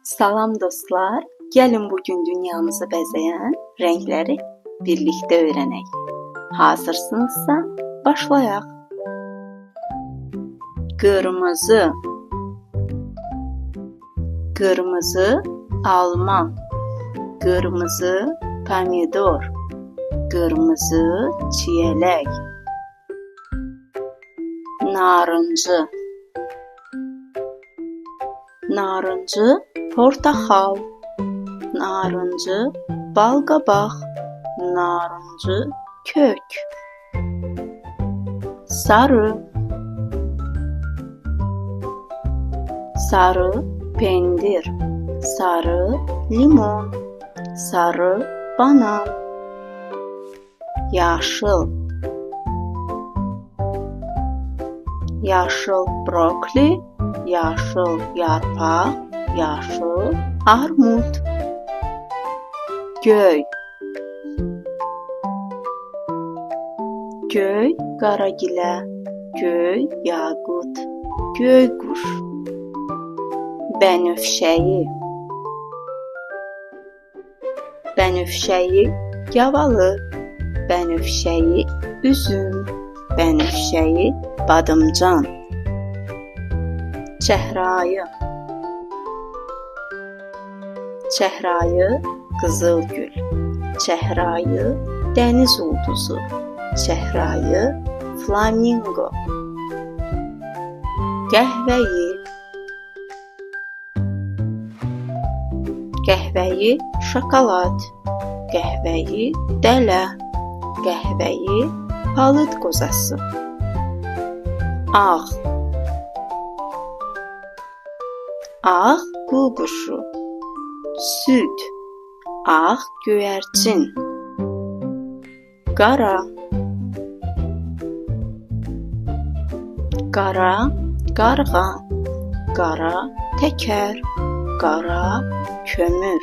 Salam dostlar, gəlin bugün dünyamızı bəzəyən rəngləri birlikdə öyrənək. Hazırsınızsa, başlayaq. Qırmızı, qırmızı alma, qırmızı pomidor, qırmızı çiyələk. Narıncı, narıncı portaxal, narıncı balqabaq, narıncı kök. Sarı, sarı pendir, sarı limon, sarı banan. Yaşıl, yaşıl brokoli, yaşıl yarpaq, yaşıl armud. Göy, göy qaragilə, göy yaqut, göy quş. Bənövşəyi, bənövşəyi gavalı, bənövşəyi üzüm, bənövşəyi badımcan. Çəhrayı, çəhrayı qızılgül, çəhrayı dəniz ulduzu, çəhrayı flamingo. Qəhvəyi, qəhvəyi şokolad, qəhvəyi dələ, qəhvəyi palıd qozası. Ağ, ağ ququşu, süd, ağ göyərçin. Qara, qara qarğa, qara təkər, qara kömür.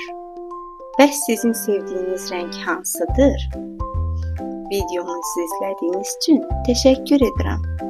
Bəs sizin sevdiyiniz rəng hansıdır? Videomuzu izlədiyiniz üçün təşəkkür edirəm.